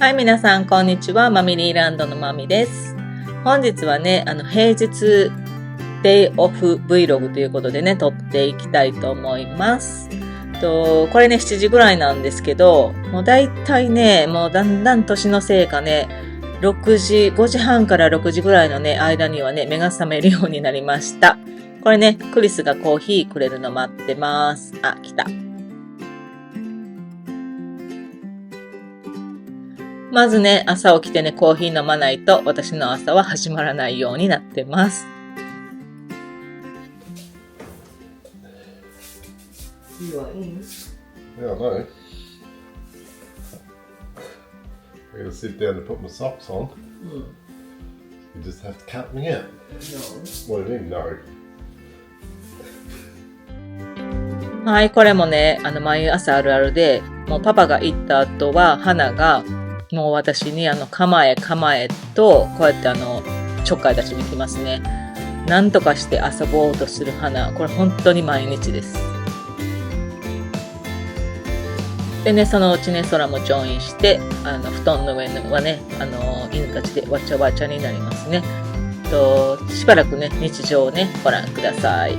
はい、皆さん、こんにちは。マミリーランドのマミです。本日はね、平日デイオフ Vlog ということでね、撮っていきたいと思います。これね、7時ぐらいなんですけど、もうだいたいね、もうだんだん年のせいかね、5時半から6時ぐらいのね、間にはね、目が覚めるようになりました。これね、クリスがコーヒーくれるの待ってます。あ、来た。まずね、朝起きてね、コーヒー飲まないと私の朝は始まらないようになってます。You are in? Yeah, I know. I'm going to sit down and put my socks on. You just have to cut me out. No. What do you mean, no? はい、これもね、毎朝あるあるで、もうパパが行った後は、花が、もう私に構えと、こうやってちょっかい出しに来ますね。なんとかして遊ぼうとする花。これ本当に毎日です。でね、そのうちね、空もジョインして、布団の上はね、犬たちでわちゃわちゃになりますね。しばらくね、日常をね、ご覧ください。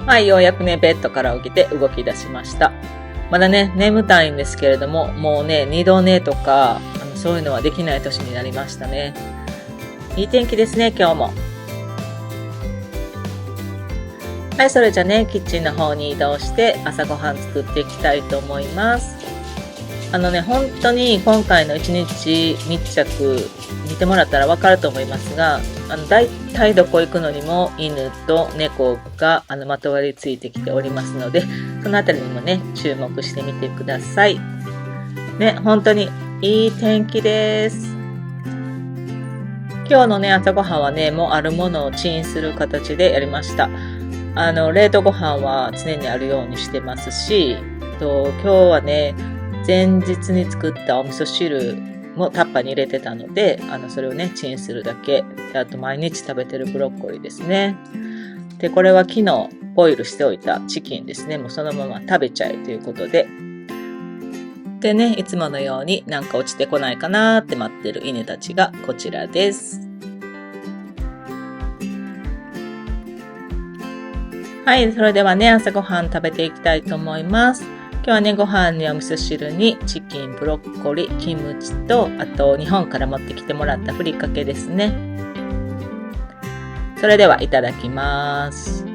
はい、ようやくね、ベッドから起きて動き出しました。まだね、眠たいんですけれども、もうね、二度寝とか、そういうのはできない年になりましたね。いい天気ですね、今日も。はい、それじゃね、キッチンの方に移動して朝ごはん作っていきたいと思います。本当に今回の1日密着見てもらったらわかると思いますが、だいたいどこ行くのにも犬と猫がまとわりついてきておりますので、そのあたりにもね、注目してみてください。ね、本当にいい天気です。今日のね、朝ごはんはね、もうあるものをチンする形でやりました。冷凍ご飯は常にあるようにしてますし、今日はね、前日に作ったお味噌汁もタッパーに入れてたので、それをね、チンするだけ。あと毎日食べてるブロッコリーですね。で、これは昨日ボイルしておいたチキンですね。もうそのまま食べちゃえということで。でね、いつものようになんか落ちてこないかなーって待ってる犬たちがこちらです。はい、それではね、朝ごはん食べていきたいと思います。今日はね、ご飯にお味噌汁にチキン、ブロッコリー、キムチと、あと日本から持ってきてもらったふりかけですね。それではいただきます。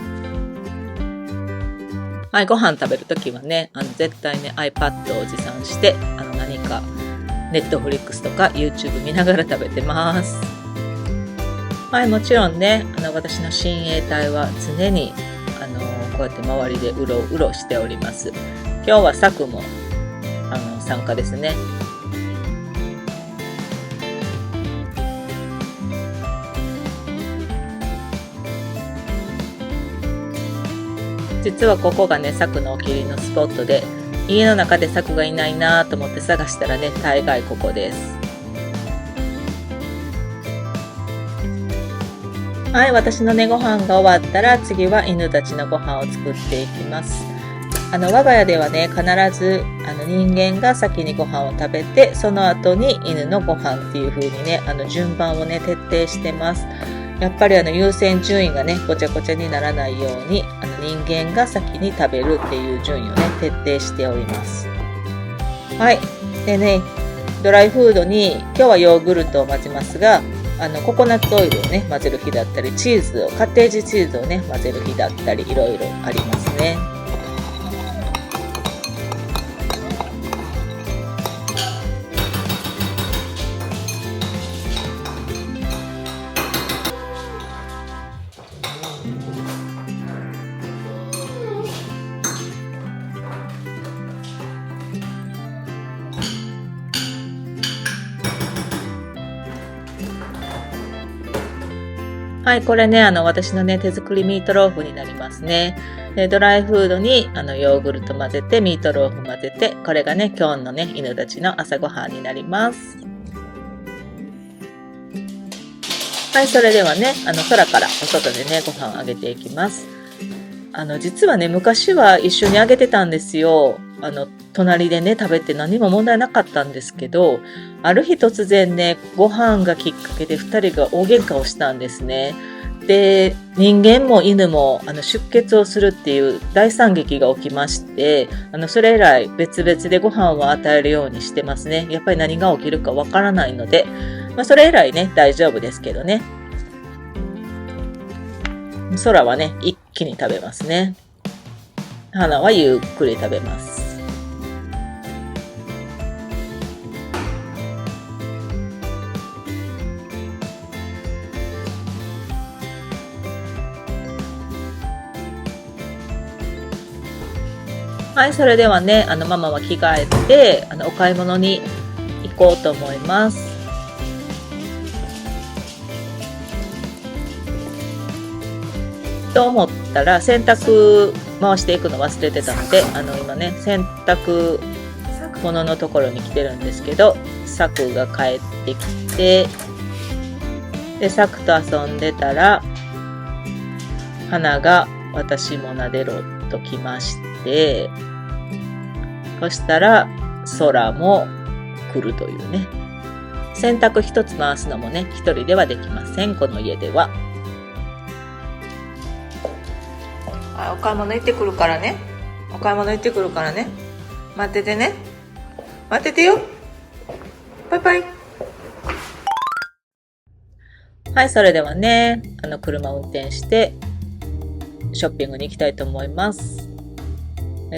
はい、ご飯食べるときはね、絶対ね、iPad を持参して、何か、Netflix とか YouTube 見ながら食べてます。はい、もちろんね、私の親衛隊は常に、こうやって周りでうろうろしております。今日はサクも参加ですね。実はここがね、サクのお気に入りのスポットで、家の中でサクがいないなと思って探したらね、大概ここです。はい、私のね、ご飯が終わったら次は犬たちのご飯を作っていきます。我が家ではね、必ず人間が先にご飯を食べて、その後に犬のご飯っていう風にね、順番をね、徹底してます。やっぱり優先順位がね、ごちゃごちゃにならないように、人間が先に食べるっていう順位をね、徹底しております。はい。でね、ドライフードに、今日はヨーグルトを混ぜますが、ココナッツオイルをね、混ぜる日だったり、カッテージチーズをね、混ぜる日だったり、いろいろありますね。はい、これね、私のね、手作りミートローフになりますね。で、ドライフードに、ヨーグルト混ぜて、ミートローフ混ぜて、これがね、今日のね、犬たちの朝ごはんになります。はい、それではね、空からお外でね、ご飯あげていきます。実はね、昔は一緒にあげてたんですよ。隣でね、食べて何も問題なかったんですけど、ある日突然ね、ご飯がきっかけで2人が大喧嘩をしたんですね。で、人間も犬も出血をするっていう大惨劇が起きまして、それ以来別々でご飯を与えるようにしてますね。やっぱり何が起きるかわからないので、それ以来ね、大丈夫ですけどね。空はね、一気に食べますね。花はゆっくり食べます。はい、それではね、ママは着替えて、お買い物に行こうと思います。と思ったら、洗濯回していくの忘れてたので、今ね、洗濯物のところに来てるんですけど、サクが帰ってきて、で、サクと遊んでたら、花が私も撫でろと来まして、そしたら空も来るというね。洗濯一つ回すのもね、一人ではできません、この家では。お買い物行ってくるからね。お買い物行ってくるからね。待っててね。待っててよ。バイバイ。はい、それではね、車を運転して、ショッピングに行きたいと思います。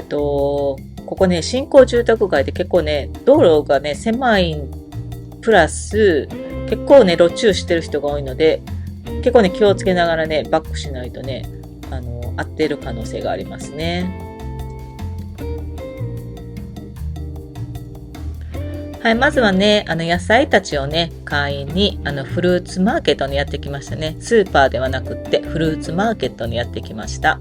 ここね、新興住宅街で結構ね、道路がね、狭いプラス、結構ね、路駐してる人が多いので、結構ね、気をつけながらね、バックしないとね、合っている可能性がありますね。はい、まずはね、野菜たちをね、買いに、フルーツマーケットにやってきましたね。スーパーではなくって、フルーツマーケットにやってきました。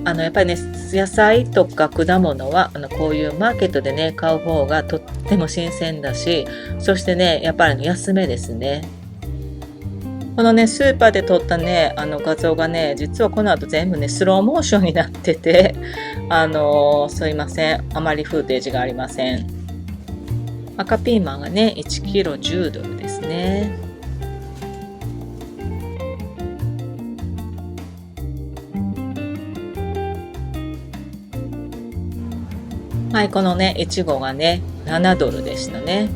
やっぱりね、野菜とか果物は、こういうマーケットでね、買う方がとっても新鮮だし、そしてね、やっぱり安めですね。このね、スーパーで撮ったね、画像がね、実はこの後全部ね、スローモーションになってて、すいません。あまりフーテージがありません。赤ピーマンがね、1キロ10ドルですね。はい、このね、いちごがね、7ドルでしたね。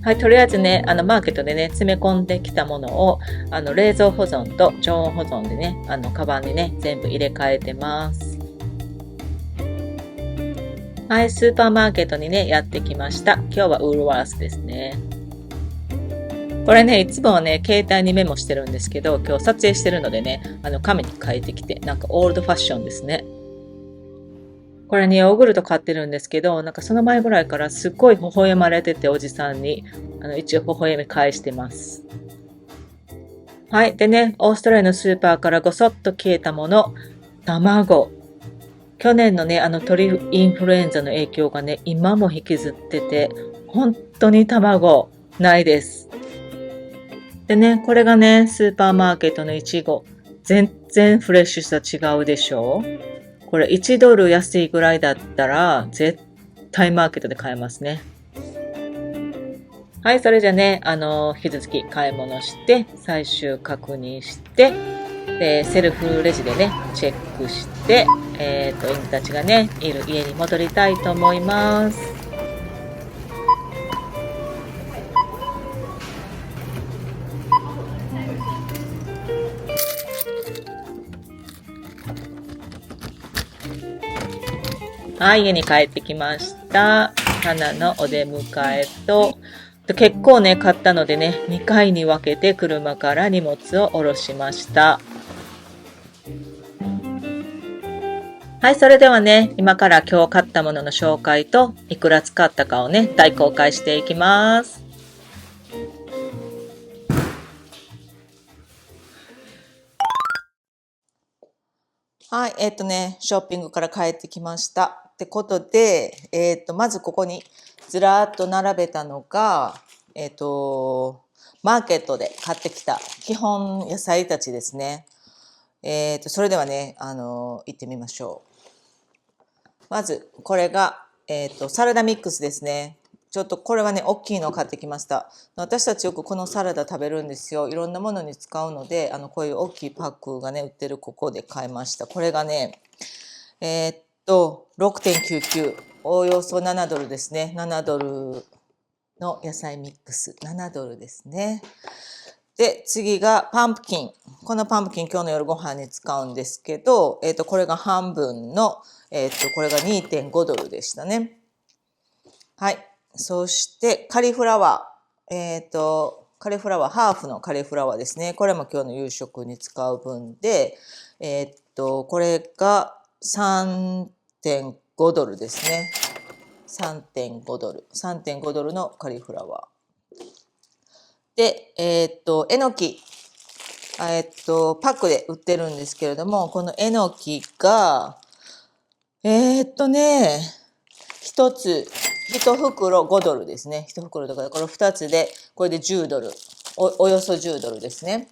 はい、とりあえずね、マーケットでね、詰め込んできたものを、冷蔵保存と常温保存でね、カバンにね、全部入れ替えてます。はい、スーパーマーケットにね、やってきました。今日はウールワースですね。これね、いつもはね、携帯にメモしてるんですけど、今日撮影してるのでね、紙に書いてきて、なんかオールドファッションですね。これね、ヨーグルト買ってるんですけど、なんかその前ぐらいからすっごい微笑まれてて、おじさんに、一応微笑み返してます。はい。でね、オーストラリアのスーパーからごそっと消えたもの、卵。去年のね、鳥インフルエンザの影響がね、今も引きずってて、本当に卵、ないです。でね、これがね、スーパーマーケットのイチゴ。全然フレッシュさ違うでしょ？これ1ドル安いぐらいだったら、絶対マーケットで買えますね。はい、それじゃね、引き続き買い物して、最終確認して、で、セルフレジでね、チェックして、犬たちがね、いる家に戻りたいと思います。はい、家に帰ってきました。花のお出迎えと、結構ね、買ったのでね、2回に分けて車から荷物を下ろしました。はい、それではね、今から今日買ったものの紹介と、いくら使ったかをね、大公開していきます。はい、ショッピングから帰ってきました。ってことで、まずここにずらーっと並べたのが、マーケットで買ってきた基本野菜たちですね。それではね、行ってみましょう。まず、これが、サラダミックスですね。ちょっとこれはね、大きいのを買ってきました。私たちよくこのサラダ食べるんですよ。いろんなものに使うので、こういう大きいパックがね、売ってるここで買いました。これがね、6.99。およそ7ドルですね。7ドルの野菜ミックス。7ドルですね。で、次がパンプキン。このパンプキン今日の夜ご飯に使うんですけど、これが半分の、これが 2.5 ドルでしたね。はい。そして、カリフラワー。カリフラワー、ハーフのカリフラワーですね。これも今日の夕食に使う分で、これが 3.5 ドルですね。3.5 ドル。3.5 ドルのカリフラワー。で、えのき。パックで売ってるんですけれども、このえのきが、一つ、一袋5ドルですね。一袋とか、これ2つで、これで10ドル。およそ10ドルですね。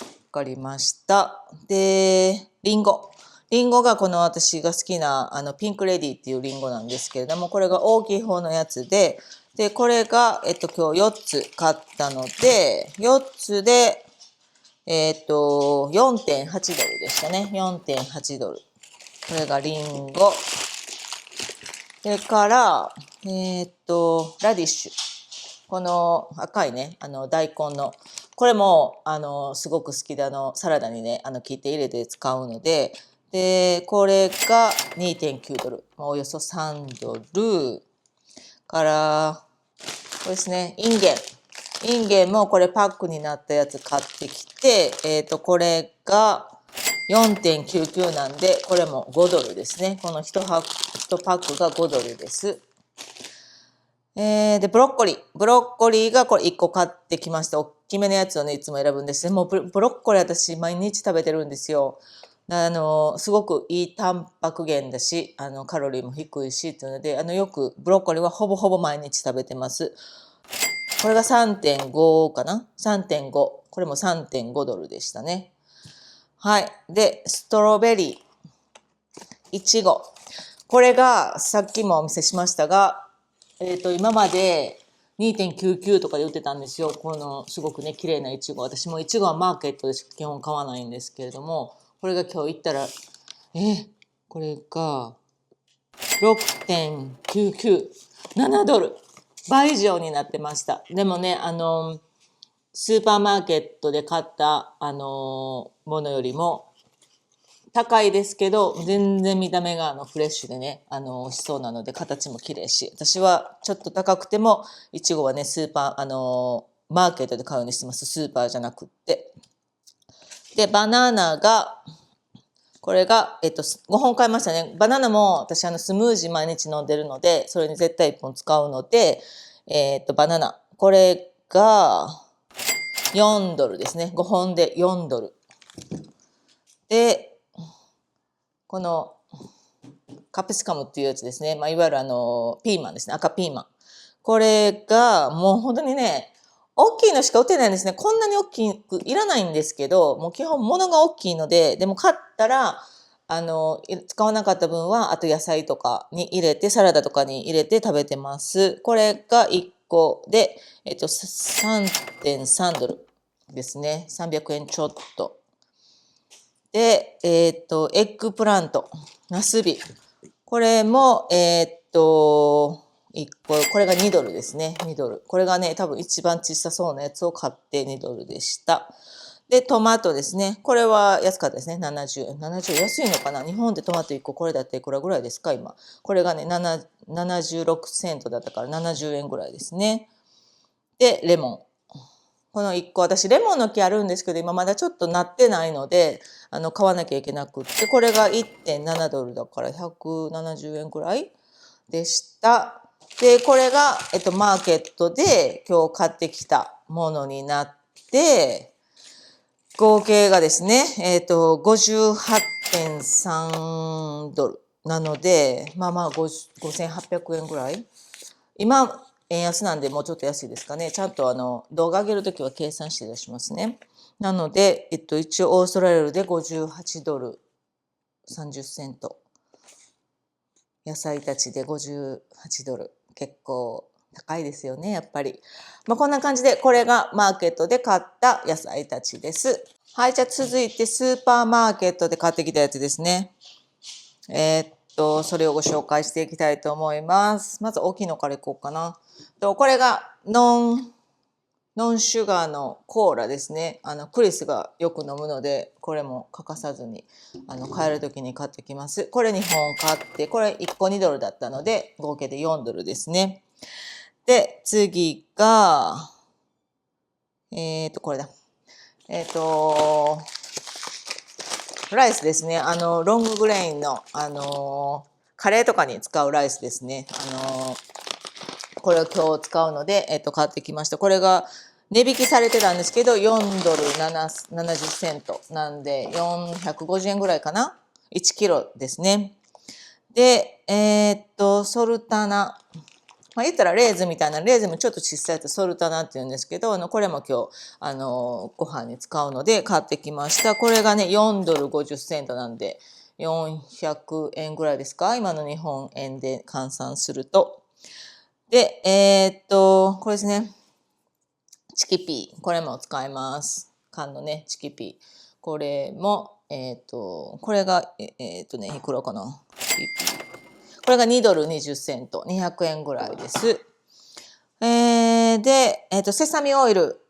わかりました。で、リンゴ。リンゴがこの私が好きな、ピンクレディっていうリンゴなんですけれども、これが大きい方のやつで、で、これが、今日4つ買ったので、4つで、4.8 ドルでしたね。4.8 ドル。これがリンゴ。それから、ラディッシュ。この赤いね、大根の。これも、すごく好きで、サラダにね、切って入れて使うので、で、これが 2.9 ドル。およそ3ドル。から、これですね、インゲン。インゲンもこれパックになったやつ買ってきて、これが 4.99 なんで、これも5ドルですね。この1パックが5ドルです。で、ブロッコリー。ブロッコリーがこれ1個買ってきました。大きめのやつをね、いつも選ぶんですね。もうブロッコリー私毎日食べてるんですよ。すごくいいタンパク源だし、カロリーも低いし、っていうので、よくブロッコリーはほぼほぼ毎日食べてます。これが 3.5 かな ?3.5。これも 3.5 ドルでしたね。はい。で、ストロベリー。いちご。これが、さっきもお見せしましたが、今まで 2.99 とかで売ってたんですよ。この、すごくね、綺麗なイチゴ。私もイチゴはマーケットでしか基本買わないんですけれども、これが今日行ったら、これが、6.99。7ドル。倍以上になってました。でもね、スーパーマーケットで買った、ものよりも、高いですけど、全然見た目がフレッシュでね、美味しそうなので、形も綺麗し、私はちょっと高くても、いちごはね、スーパー、マーケットで買うようにしてます。スーパーじゃなくって。で、バナナが、これが、5本買いましたね。バナナも私スムージー毎日飲んでるので、それに絶対1本使うので、バナナ。これが4ドルですね。5本で4ドル。で、このカプシカムっていうやつですね。まあ、いわゆるピーマンですね。赤ピーマン。これがもう本当にね、大きいのしか売ってないんですね。こんなに大きくいらないんですけど、もう基本物が大きいので、でも買ったら、使わなかった分は、あと野菜とかに入れて、サラダとかに入れて食べてます。これが1個で、3.3 ドルですね。300円ちょっと。で、エッグプラント、ナスビ。これも、1個、これが2ドルですね。2ドル。これがね、多分一番小さそうなやつを買って2ドルでした。で、トマトですね。これは安かったですね。70円。70円安いのかな日本でトマト1個これだっていくらぐらいですか今。これがね、76セントだったから70円ぐらいですね。で、レモン。この1個、私レモンの木あるんですけど、今まだちょっとなってないので、買わなきゃいけなくって、これが 1.7 ドルだから170円くらいでした。で、これが、マーケットで今日買ってきたものになって、合計がですね、58.3 ドルなので、まあまあ5800円ぐらい。今、円安なんでもうちょっと安いですかね。ちゃんと動画上げるときは計算して出しますね。なので、一応オーストラリアで58ドル30セント。野菜たちで58ドル。結構高いですよね、やっぱり。まあ、こんな感じで、これがマーケットで買った野菜たちです。はい、じゃあ続いてスーパーマーケットで買ってきたやつですね。それをご紹介していきたいと思います。まず大きいのからいこうかな。これがノンシュガーのコーラですね。クリスがよく飲むので、これも欠かさずに、買えるときに買ってきます。これ2本買って、これ1個2ドルだったので、合計で4ドルですね。で、次が、これだ。ライスですね。ロンググレインの、カレーとかに使うライスですね。これを今日使うので、買ってきました。これが値引きされてたんですけど、4ドル70セントなんで、450円ぐらいかな ?1 キロですね。で、ソルタナ。まあ、言ったらレーズンみたいな、レーズンもちょっと小さいやつソルタナって言うんですけど、これも今日、ご飯に使うので買ってきました。これがね、4ドル50セントなんで、400円ぐらいですか？今の日本円で換算すると。で、これですね。チキピー。これも使います。缶のね、チキピー。これも、これが、いくらかな？チキピー。これが2ドル20セント。200円ぐらいです。で、セサミオイル。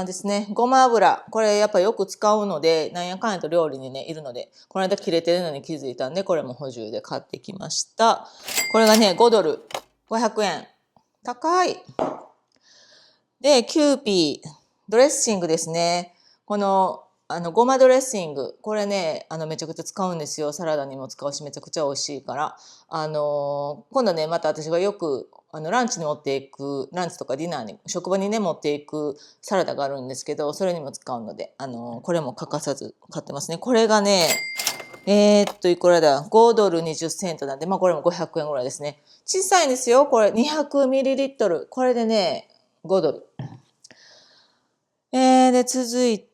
ですね。ごま油。これやっぱよく使うので、なんやかんやと料理にね、いるので、この間切れてるのに気づいたんで、これも補充で買ってきました。これがね、5ドル。500円。高い。で、キューピー。ドレッシングですね。この、ごまドレッシング。これね、めちゃくちゃ使うんですよ。サラダにも使うし、めちゃくちゃ美味しいから。今度ね、また私がよく、ランチに持っていく、ランチとかディナーに、職場にね、持っていくサラダがあるんですけど、それにも使うので、これも欠かさず買ってますね。これがね、いくらだ ?5 ドル20セントなんで、まあこれも500円ぐらいですね。小さいんですよ。これ 200ml。これでね、5ドル。で、続いて、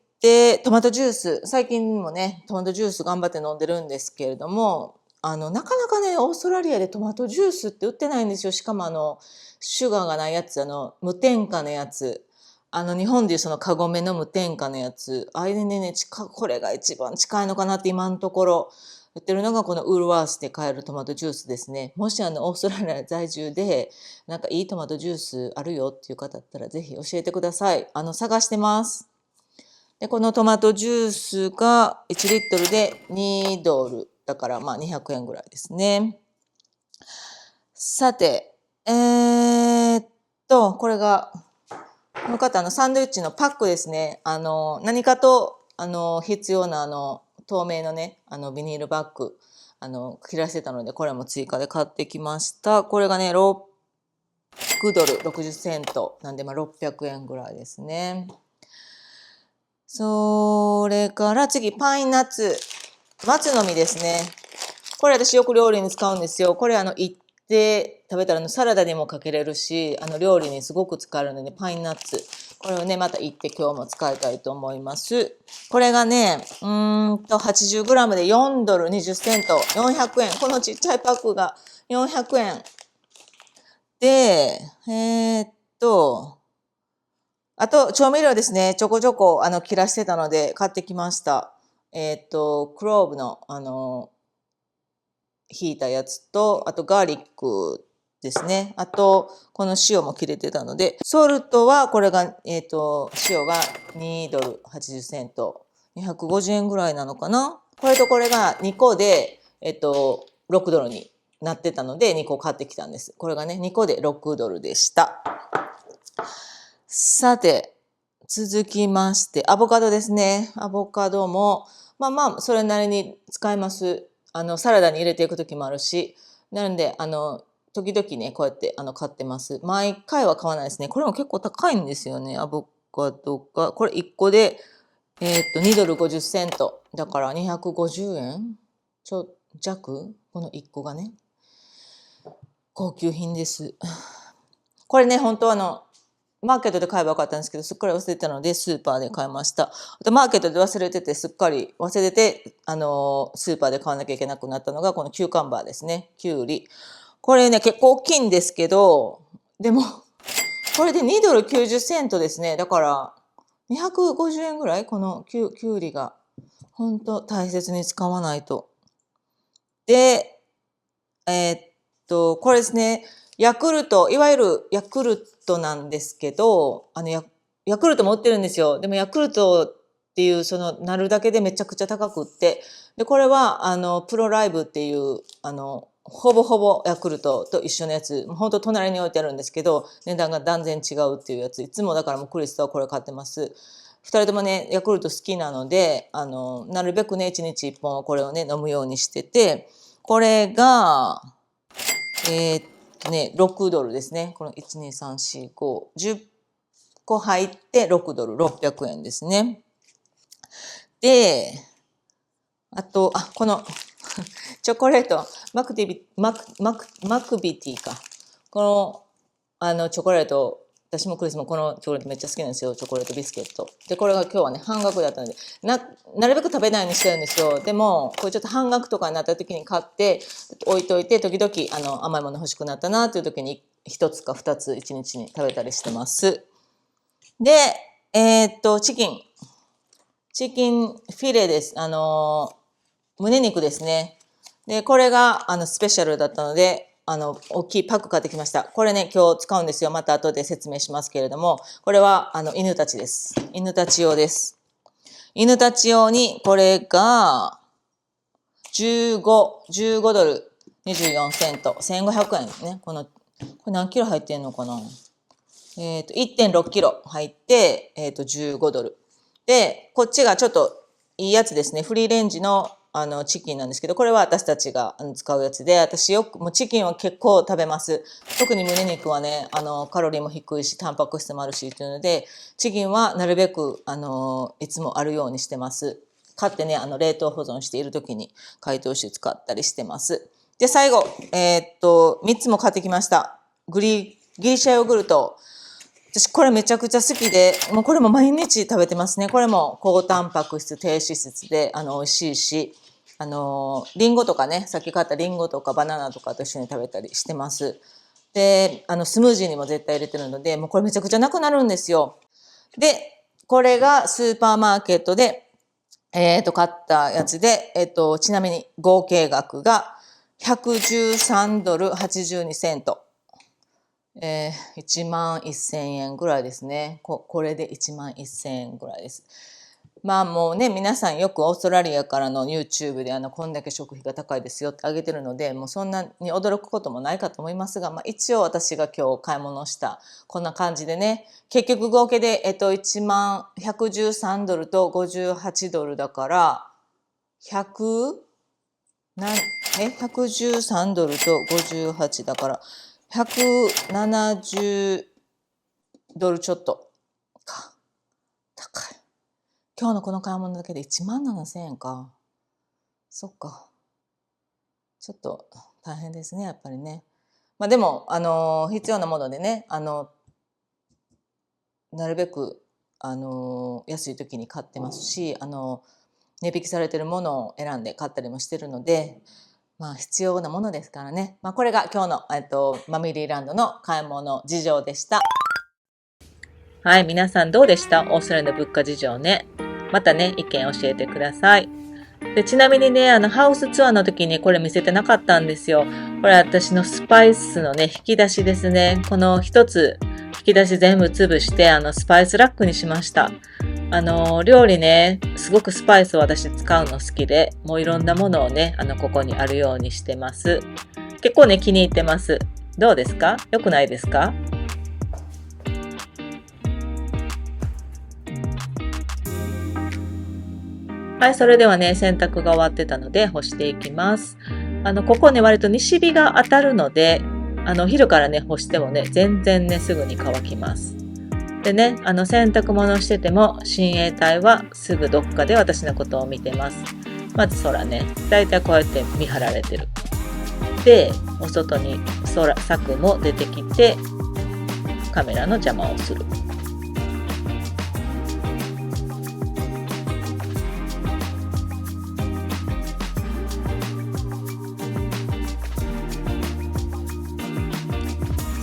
トマトジュース。最近もね、トマトジュース頑張って飲んでるんですけれども、なかなかね、オーストラリアでトマトジュースって売ってないんですよ。しかもシュガーがないやつ、無添加のやつ。日本でいうそのカゴメの無添加のやつ。あれでね、これが一番近いのかなって今のところ。売ってるのがこのウールワースで買えるトマトジュースですね。もしオーストラリア在住で、なんかいいトマトジュースあるよっていう方だったらぜひ教えてください。探してます。で、このトマトジュースが1リットルで2ドル。だからまあ200円ぐらいですね。さて、これが、この方サンドイッチのパックですね。何かと、必要な透明のね、ビニールバッグ、切らせてたので、これも追加で買ってきました。これがね、6ドル60セント。なんで、まあ、600円ぐらいですね。それから次、パインナッツ。松の実ですね。これ私よく料理に使うんですよ。これいって食べたらサラダにもかけれるし、料理にすごく使えるので、パインナッツ。これをね、また行って今日も使いたいと思います。これがね、80g で4ドル20セント、400円。このちっちゃいパックが400円。で、あと、調味料ですね。ちょこちょこ、切らしてたので買ってきました。クローブの、ひいたやつと、あとガーリックですね。あと、この塩も切れてたので、ソルトは、これが、塩が2ドル80セント。250円ぐらいなのかな？これとこれが2個で、6ドルになってたので、2個買ってきたんです。これがね、2個で6ドルでした。さて、続きまして、アボカドですね。アボカドも、まあまあ、それなりに使います。サラダに入れていくときもあるし。なので、時々ね、こうやって買ってます。毎回は買わないですね。これも結構高いんですよね、アボカドが。これ1個で、2ドル50セント。だから250円弱この1個がね。高級品です。これね、本当マーケットで買えばよかったんですけど、すっかり忘れてたので、スーパーで買いました。あと、マーケットで忘れてて、すっかり忘れて、スーパーで買わなきゃいけなくなったのが、このキューカンバーですね。キュウリ。これね、結構大きいんですけど、でも、これで2ドル90セントですね。だから、250円ぐらいこのキュウリが。本当大切に使わないと。で、これですね。ヤクルト、いわゆるヤクルトなんですけど、ヤクルトも売ってるんですよ。でもヤクルトっていう、なるだけでめちゃくちゃ高くって。で、これは、プロライブっていう、ほぼほぼヤクルトと一緒のやつ、ほんと隣に置いてあるんですけど、値段が断然違うっていうやつ。いつもだからもうクリスとはこれ買ってます。二人ともね、ヤクルト好きなので、なるべくね、1日1本これをね、飲むようにしてて、これが、6ドルですね。この1、2、3、4、5、10個入って6ドル、600円ですね。で、あと、このチョコレート、マクビティか。この、チョコレート、私もクリスもこのチョコレートめっちゃ好きなんですよ。チョコレートビスケット。で、これが今日はね、半額だったので、なるべく食べないようにしてるんですよ。でも、これちょっと半額とかになった時に買って、置いといて、時々、甘いもの欲しくなったなという時に、1つか2つ1日に食べたりしてます。で、チキンフィレです。胸肉ですね。で、これが、スペシャルだったので、大きいパック買ってきました。これね、今日使うんですよ。また後で説明しますけれども、これは、犬たちです。犬たち用です。犬たち用に、これが、15ドル24セント、1500円ね。これ何キロ入ってんのかな？1.6 キロ入って、15ドル。で、こっちがちょっといいやつですね。フリーレンジのチキンなんですけど、これは私たちが使うやつで、私もうチキンは結構食べます。特に胸肉はね、カロリーも低いし、タンパク質もあるし、というので、チキンはなるべく、いつもあるようにしてます。買ってね、冷凍保存している時に解凍して使ったりしてます。で、最後、3つも買ってきました。ギリシャヨーグルト。私これめちゃくちゃ好きで、もうこれも毎日食べてますね。これも高タンパク質、低脂質で、美味しいし、リンゴとかね、さっき買ったリンゴとかバナナとかと一緒に食べたりしてます。で、スムージーにも絶対入れてるので、もうこれめちゃくちゃなくなるんですよ。で、これがスーパーマーケットで、買ったやつで、ちなみに合計額が113ドル82セント。1万1000円ぐらいですね。これで1万1000円ぐらいです。まあもうね、皆さんよくオーストラリアからの YouTube でこんだけ食費が高いですよってあげてるので、もうそんなに驚くこともないかと思いますが、まあ一応私が今日買い物したこんな感じでね、結局合計で1万113ドルと58ドルだから、113ドルと58だから、170ドルちょっとか。高い。今日のこの買い物だけで1万7000円か。そっか。ちょっと大変ですね、やっぱりね。まあでも、必要なものでね、なるべく、安い時に買ってますし、値引きされてるものを選んで買ったりもしてるので、まあ必要なものですからね。まあこれが今日の、マミリーランドの買い物事情でした。はい、皆さんどうでした？オーストラリアの物価事情ね。またね、意見教えてください。で、ちなみにね、ハウスツアーの時にこれ見せてなかったんですよ。これ私のスパイスのね、引き出しですね。この一つ、引き出し全部潰して、スパイスラックにしました。料理ね、すごくスパイスを私使うの好きで、もういろんなものをね、ここにあるようにしてます。結構ね、気に入ってます。どうですか？良くないですか？はい、それではね、洗濯が終わってたので干していきます。ここね、割と西日が当たるので、昼からね、干してもね、全然ね、すぐに乾きます。でね、洗濯物してても、親衛隊はすぐどっかで私のことを見てます。まず空ね、だいたいこうやって見張られてる。で、お外に柵も出てきて、カメラの邪魔をする。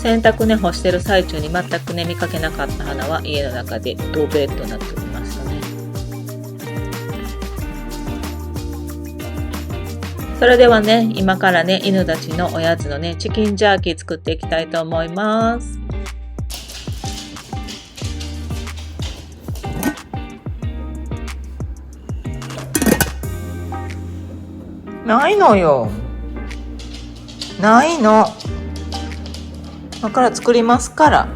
洗濯ね、干してる最中に全くね、見かけなかった花は家の中でドベッとなっておりましたね。それではね、今からね、犬たちのおやつのね、チキンジャーキー作っていきたいと思います。ないのよ。ないの。今から作りますから。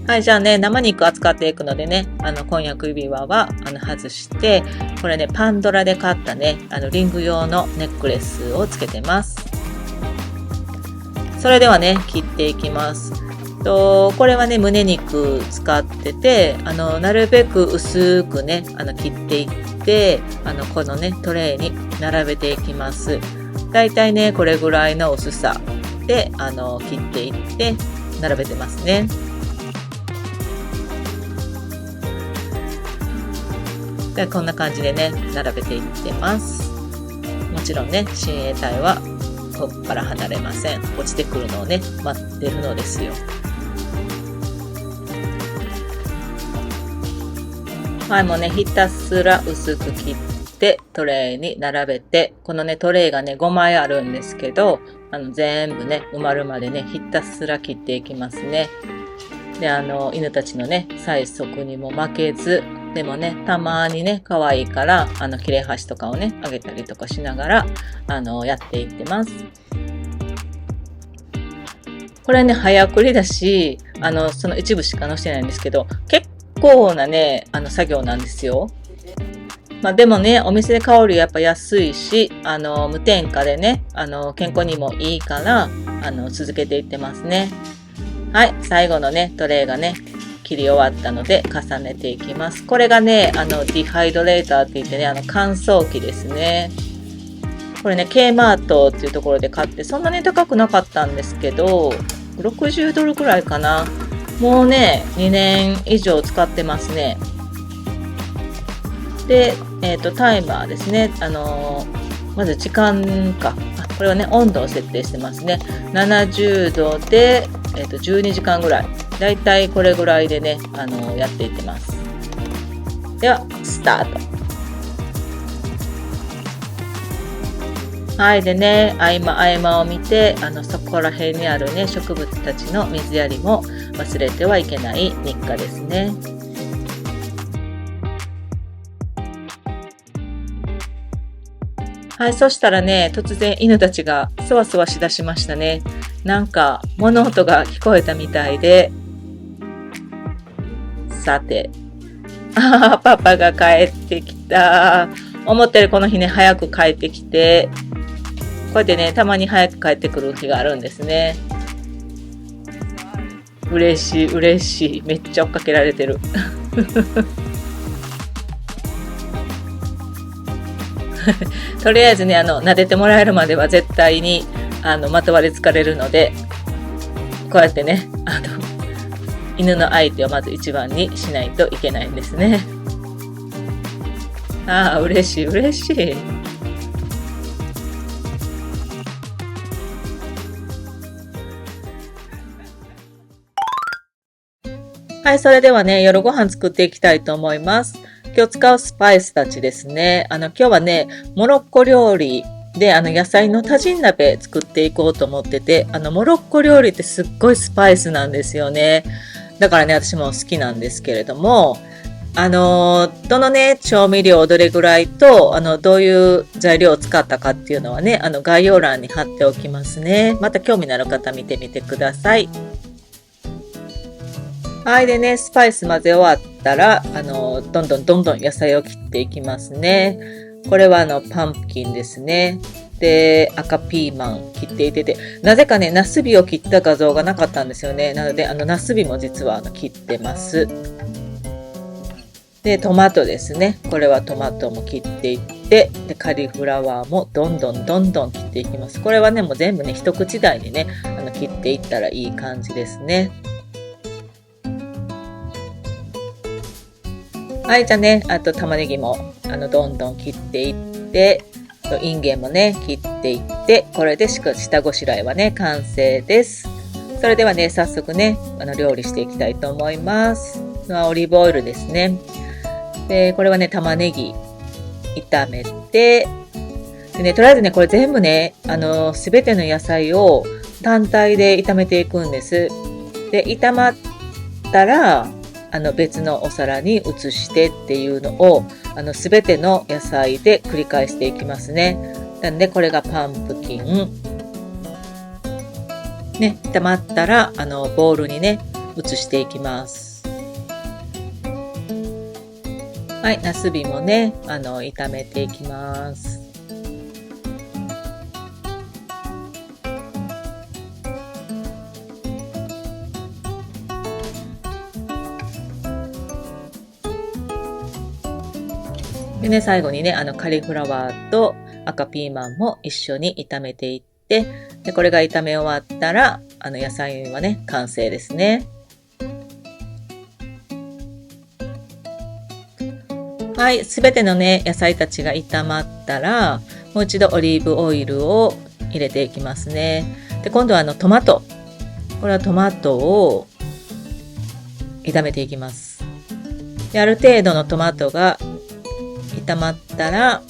はい、じゃあね、生肉扱っていくのでね、婚約指輪は外して、これね、パンドラで買ったね、リング用のネックレスをつけてます。それではね、切っていきます。これはね、胸肉使ってて、なるべく薄くね、切っていって、このね、トレイに並べていきます。だいたいね、これぐらいの薄さで、切っていって並べてますね。でこんな感じでね、並べていってます。もちろんね、親衛隊はここから離れません。落ちてくるのをね、待ってるのですよ。はい、もうね、ひたすら薄く切ってトレイに並べて、このね、トレイがね、5枚あるんですけど、全部ね、埋まるまでね、ひたすら切っていきますね。で、犬たちのね、催促にも負けず、でもね、たまにね、可愛いから、切れ端とかをね、あげたりとかしながら、やっていってます。これね、早送りだし、その一部しか載せてないんですけど、結構なね、作業なんですよ。まあでもね、お店で買うよりやっぱ安いし、無添加でね、健康にもいいから、続けていってますね。はい、最後のね、トレイがね、切り終わったので重ねていきます。これがね、ディハイドレーターって言ってね、乾燥機ですね。これね、K マートっていうところで買って、そんなに高くなかったんですけど、60ドルくらいかな。もうね、2年以上使ってますね。で、タイマーですね。まず時間か。これはね、温度を設定してますね。70度で、12時間ぐらい。だいたいこれぐらいでね、やっていってます。では、スタート。はい。でね、合間を見て、そこら辺にあるね、植物たちの水やりも忘れてはいけない日課ですね。はい、そしたらね、突然犬たちがそわそわしだしましたね。なんか物音が聞こえたみたいで、さて、パパが帰ってきた。思ったよりこの日ね、早く帰ってきて、こうやってね、たまに早く帰ってくる日があるんですね。嬉しい、嬉しい。めっちゃ追っかけられてる。とりあえずね、撫でてもらえるまでは絶対に、まとわりつかれるので、こうやってね、犬の相手をまず一番にしないといけないんですね。ああ、嬉しい、嬉しい。はい、それではね、夜ご飯作っていきたいと思います。今日使うスパイスたちですね。今日はね、モロッコ料理で、野菜のタジン鍋作っていこうと思ってて、モロッコ料理ってすっごいスパイスなんですよね。だからね、私も好きなんですけれども、どのね、調味料をどれぐらいと、どういう材料を使ったかっていうのはね、概要欄に貼っておきますね。また興味のある方見てみてください。はい。でね、スパイス混ぜ終わったら、どんどん野菜を切っていきますね。これはパンプキンですね。で、赤ピーマン切っていて、なぜかね、ナスビを切った画像がなかったんですよね。なので、ナスビも実は切ってます。で、トマトですね。これはトマトも切っていって、で、カリフラワーもどんどん切っていきます。これはね、もう全部ね、一口大にね、切っていったらいい感じですね。はい、じゃあね、あと玉ねぎも、どんどん切っていって、インゲンもね、切っていって、これで下ごしらえはね、完成です。それではね、早速ね、料理していきたいと思います。オリーブオイルですね。で、これはね、玉ねぎ炒めて、でね、とりあえずね、これ全部ね、すべての野菜を単体で炒めていくんです。で、炒まったら、別のお皿に移してっていうのを、すべての野菜で繰り返していきますね。なんで、これがパンプキン。ね、炒まったら、ボウルにね、移していきます。はい、ナスビもね、炒めていきます。でね、最後にね、カリフラワーと赤ピーマンも一緒に炒めていって、で、これが炒め終わったら、野菜はね、完成ですね。はい、すべてのね、野菜たちが炒まったら、もう一度オリーブオイルを入れていきますね。で、今度はトマト。これはトマトを炒めていきます。で、ある程度のトマトが炒まったら、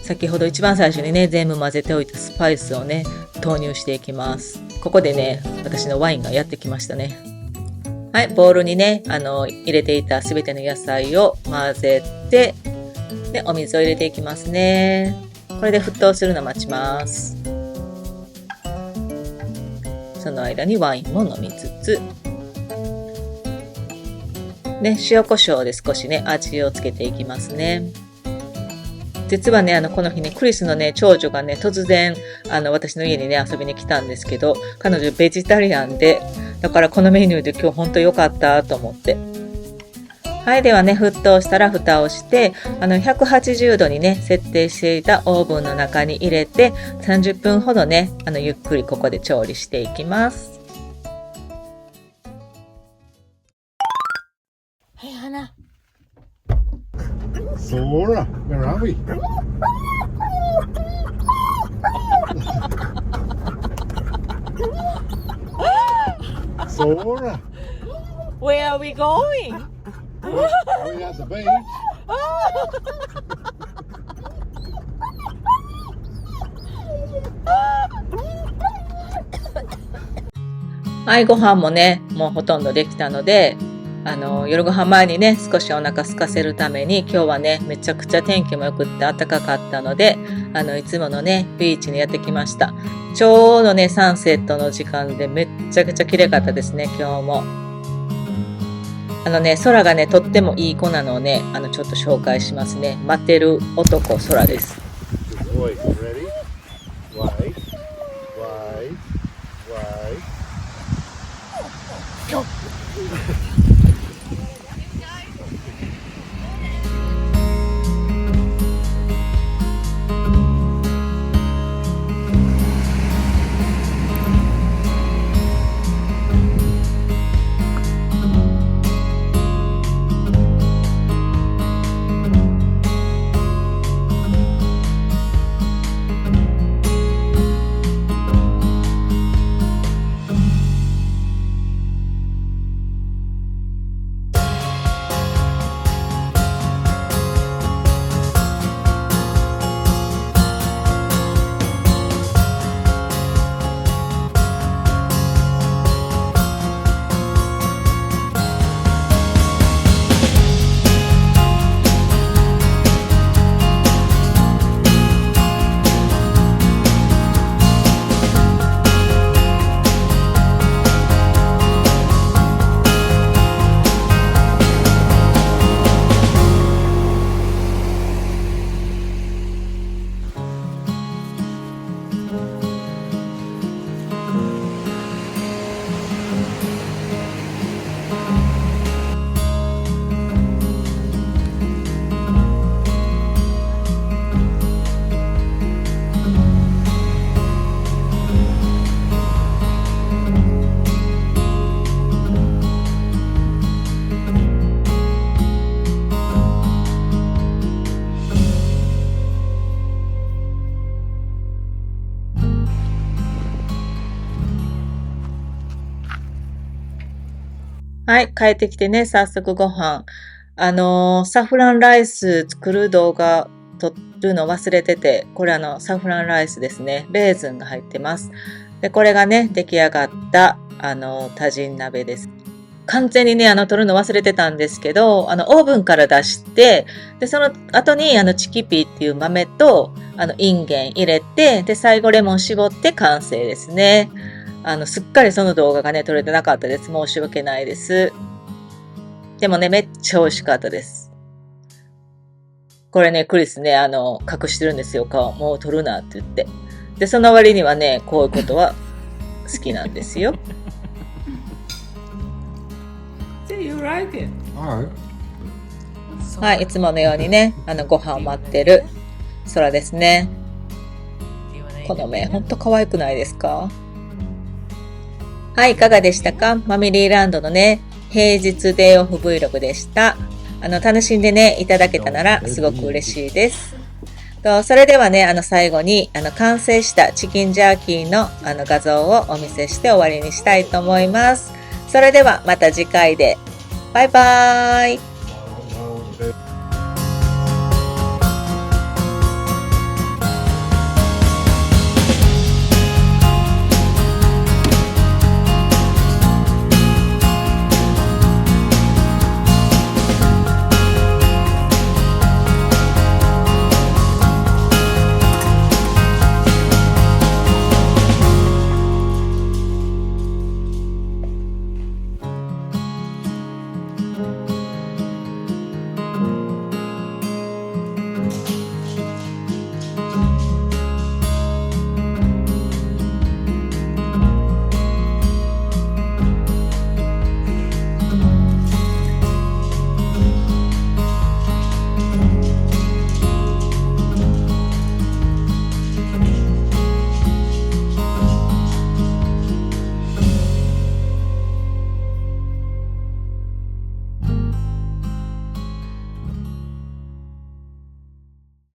先ほど一番最初にね、全部混ぜておいたスパイスをね、投入していきます。ここでね、私のワインがやってきましたね。はい、ボウルにね、入れていたすべての野菜を混ぜて、で、お水を入れていきますね。これで沸騰するのを待ちます。その間にワインも飲みつつ、ね、塩コショウで少しね、味をつけていきますね。実はね、この日ね、クリスのね、長女がね、突然、私の家にね、遊びに来たんですけど、彼女ベジタリアンで、だからこのメニューで今日ほんと良かったと思って。はい、ではね、沸騰したら蓋をして、180度にね、設定していたオーブンの中に入れて、30分ほどね、ゆっくりここで調理していきます。はい、花。Sora, where are we? Sora, Where are we going? are we at the beach? はい、ご飯もね、もうほとんどできたので、夜ご飯前にね、少しお腹空かせるために、今日はね、めちゃくちゃ天気も良くって暖かかったので、いつものね、ビーチにやってきました。ちょうどね、サンセットの時間でめっちゃくちゃ綺麗かったですね、今日も。空がね、とってもいい子なのをね、ちょっと紹介しますね。待ってる男空です。Wait, ready? Wait, go! はい、帰ってきてね、早速ご飯。サフランライス作る動画撮るの忘れてて、これサフランライスですね。レーズンが入ってます。で、これがね、出来上がった、タジン鍋です。完全にね、撮るの忘れてたんですけど、オーブンから出して、で、その後に、チキピーっていう豆と、インゲン入れて、で、最後レモン絞って完成ですね。すっかりその動画がね、撮れてなかったです。申し訳ないです。でもね、めっちゃ美味しかったです。これね、クリスね、隠してるんですよ、顔。もう撮るなって言って。で、その割にはね、こういうことは好きなんですよ。See, you like it. Alright. はい、いつものようにね、ご飯を待ってる空ですね。この目、ほんと可愛くないですか？はい、いかがでしたか？マミリーランドのね、平日デイオフ Vlog でした。楽しんでね、いただけたならすごく嬉しいです。それではね、最後に、完成したチキンジャーキーの画像をお見せして終わりにしたいと思います。それではまた次回で。バイバーイ。